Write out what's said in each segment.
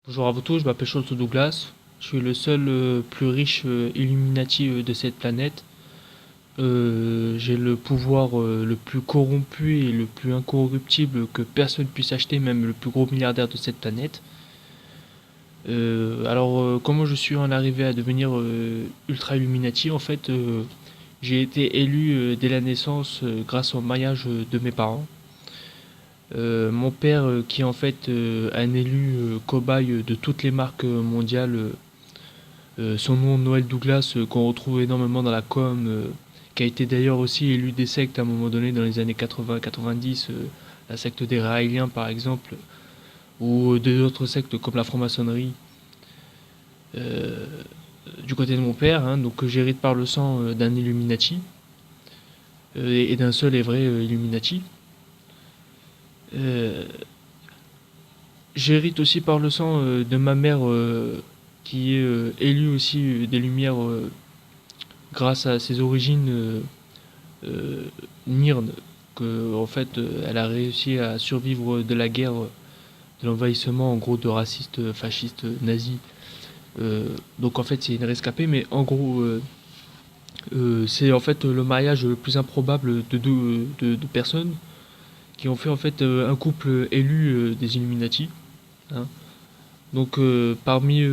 Bonjour à vous tous, je m'appelle Sholto Douglas. Je suis le seul plus riche Illuminati de cette planète. J'ai le pouvoir le plus corrompu et le plus incorruptible que personne puisse acheter, même le plus gros milliardaire de cette planète. Comment je suis en arrivé à devenir Ultra Illuminati? En fait, j'ai été élu dès la naissance grâce au mariage de mes parents. Mon père, qui est en fait un élu cobaye de toutes les marques mondiales. Son nom, Noël Douglas, qu'on retrouve énormément dans la com, qui a été d'ailleurs aussi élu des sectes à un moment donné dans les années 80-90, la secte des Raéliens par exemple, ou des autres sectes comme la franc-maçonnerie, euh, du côté de mon père, hein, donc j'hérite par le sang d'un Illuminati, et d'un seul et vrai Illuminati. Euh, J'hérite aussi par le sang de ma mère, qui est élue aussi des Lumières grâce à ses origines euh, Myrne, que en fait elle a réussi à survivre de la guerre, de l'envahissement en gros de racistes, fascistes, nazis. Donc en fait c'est une rescapée, mais en gros c'est en fait le mariage le plus improbable de personnes qui ont fait en fait un couple élu des Illuminati, hein. Donc parmi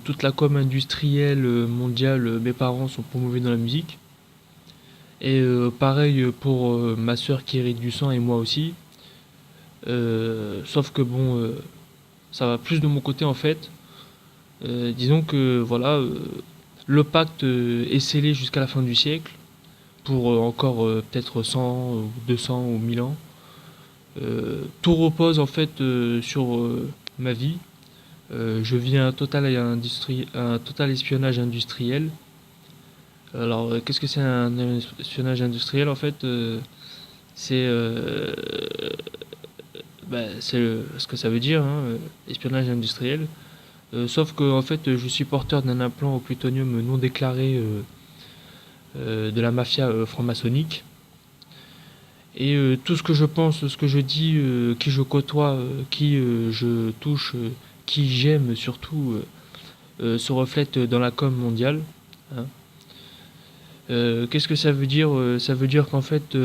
toute la com industrielle mondiale, mes parents sont promouvés dans la musique. Et pareil pour ma sœur qui hérite du sang et moi aussi. Sauf que bon, ça va plus de mon côté en fait. Disons que voilà, le pacte est scellé jusqu'à la fin du siècle pour encore peut-être 100 ou 200 ou 1000 ans. Tout repose en fait sur ma vie. Je vis un total espionnage industriel. Alors, qu'est-ce que c'est un espionnage industriel en fait? C'est c'est ce que ça veut dire, hein, espionnage industriel. Sauf que en fait, je suis porteur d'un implant au plutonium non déclaré de la mafia franc-maçonnique. Et tout ce que je pense, ce que je dis, qui je côtoie, qui je touche, qui j'aime surtout, se reflète dans la com mondiale, hein. Qu'est-ce que ça veut dire? Ça veut dire qu'en fait,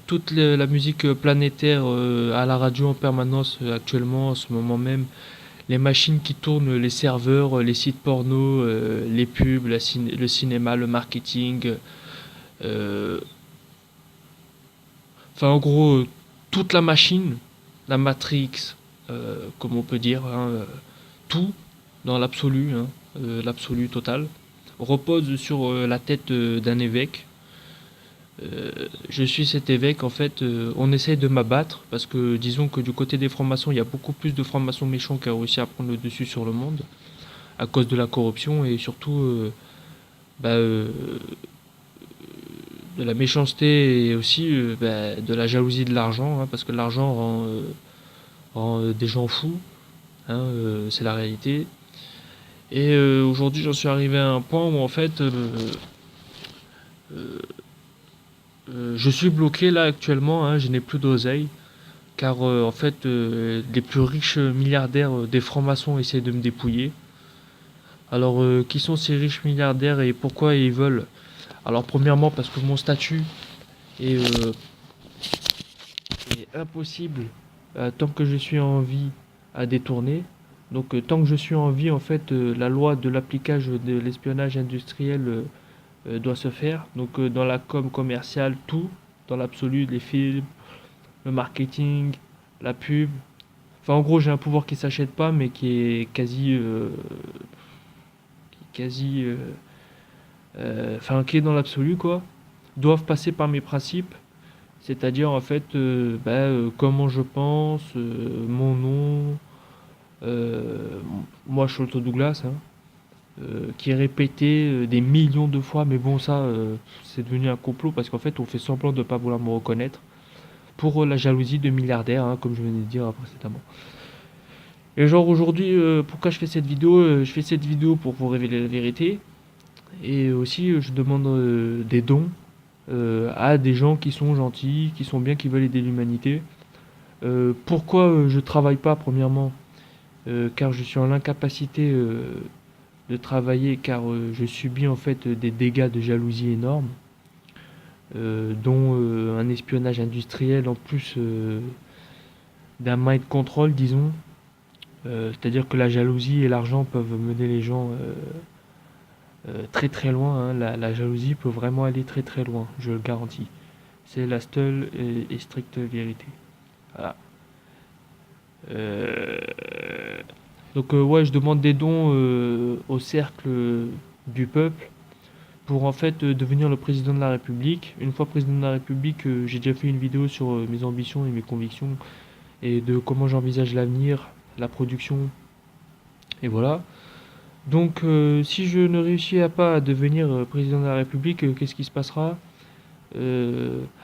toute la musique planétaire à la radio en permanence actuellement, en ce moment même, les machines qui tournent, les serveurs, les sites porno, les pubs, le cinéma, le marketing, euh, enfin en gros, toute la machine, la Matrix, comme on peut dire, hein, tout dans l'absolu, hein, l'absolu total, repose sur la tête d'un évêque. Je suis cet évêque, en fait, on essaye de m'abattre, parce que disons que du côté des francs-maçons, il y a beaucoup plus de francs-maçons méchants qui ont réussi à prendre le dessus sur le monde, à cause de la corruption et surtout bah, de la méchanceté et aussi de la jalousie de l'argent, hein, parce que l'argent rend des gens fous, hein, c'est la réalité. Et aujourd'hui, j'en suis arrivé à un point où en fait, je suis bloqué là actuellement, hein, je n'ai plus d'oseille, car en fait, les plus riches milliardaires des francs-maçons essayent de me dépouiller. Alors, qui sont ces riches milliardaires et pourquoi ils veulent? Alors, premièrement, parce que mon statut est, est impossible tant que je suis en vie à détourner. Donc, tant que je suis en vie, en fait, la loi de l'appliquage de l'espionnage industriel doit se faire. Donc, dans la com commerciale, tout, dans l'absolu, les films, le marketing, la pub. Enfin, en gros, j'ai un pouvoir qui s'achète pas, mais qui est quasi, enfin, qui est dans l'absolu, quoi, doivent passer par mes principes. C'est-à-dire, en fait, comment je pense, mon nom, euh, moi, Sholto Douglas, hein, qui est répété des millions de fois, mais bon, ça, c'est devenu un complot parce qu'en fait, on fait semblant de ne pas vouloir me reconnaître pour la jalousie de milliardaires, hein, comme je venais de dire précédemment. Et genre aujourd'hui, pourquoi je fais cette vidéo? Je fais cette vidéo pour vous révéler la vérité. Et aussi, je demande des dons à des gens qui sont gentils, qui sont bien, qui veulent aider l'humanité. Pourquoi je travaille pas, premièrement? car je suis en incapacité de travailler, car je subis en fait des dégâts de jalousie énormes, dont un espionnage industriel en plus d'un mind control, disons. C'est-à-dire que la jalousie et l'argent peuvent mener les gens très très loin, hein. La jalousie peut vraiment aller très très loin, je le garantis. C'est la seule et stricte vérité. Voilà. Euh, Donc ouais, je demande des dons au cercle du peuple pour en fait devenir le président de la République. Une fois président de la République, j'ai déjà fait une vidéo sur mes ambitions et mes convictions et de comment j'envisage l'avenir, la production, et voilà. Donc si je ne réussis pas à devenir président de la République, qu'est-ce qui se passera?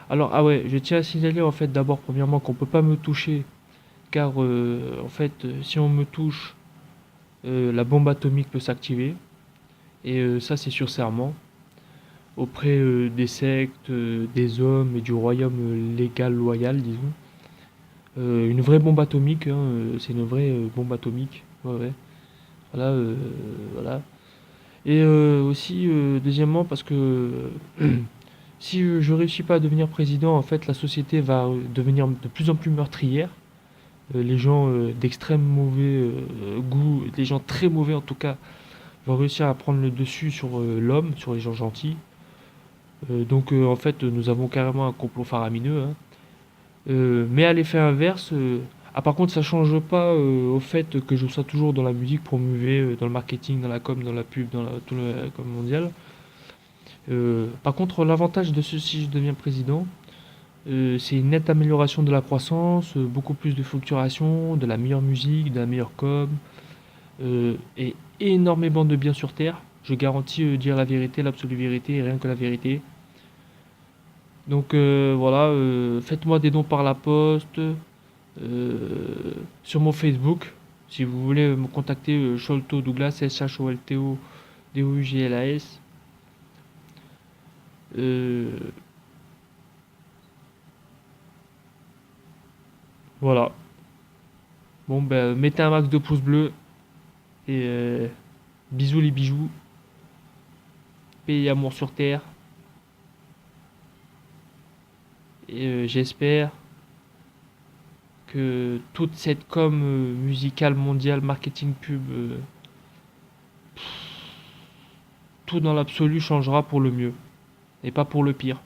Alors ah ouais, je tiens à signaler en fait d'abord premièrement qu'on peut pas me toucher car en fait si on me touche, la bombe atomique peut s'activer. Et ça, c'est sur serment. Auprès des sectes, des hommes et du royaume légal loyal, disons. Une vraie bombe atomique, hein, c'est une vraie bombe atomique. Ouais, ouais. Voilà, voilà. Et aussi, deuxièmement, parce que si je réussis pas à devenir président, en fait, la société va devenir de plus en plus meurtrière. Les gens d'extrême mauvais goût, les gens très mauvais en tout cas, vont réussir à prendre le dessus sur l'homme, sur les gens gentils. Donc en fait, nous avons carrément un complot faramineux, hein. Mais à l'effet inverse, par contre, ça change pas au fait que je sois toujours dans la musique promulguée, dans le marketing, dans la com, dans la pub, dans tout le com mondial. Par contre, l'avantage de ceci, si je deviens président, c'est une nette amélioration de la croissance, beaucoup plus de facturation, de la meilleure musique, de la meilleure com, et énormément de biens sur terre. Je garantis dire la vérité, l'absolue vérité et rien que la vérité. Donc voilà, faites-moi des dons par la poste, sur mon Facebook. Si vous voulez me contacter, Sholto Douglas, Sholto Douglas. Euh, voilà. Bon, ben, mettez un max de pouces bleus. Et bisous les bijoux. Paix et amour sur terre. Et j'espère que toute cette com musicale mondiale, marketing pub, tout dans l'absolu changera pour le mieux. Et pas pour le pire.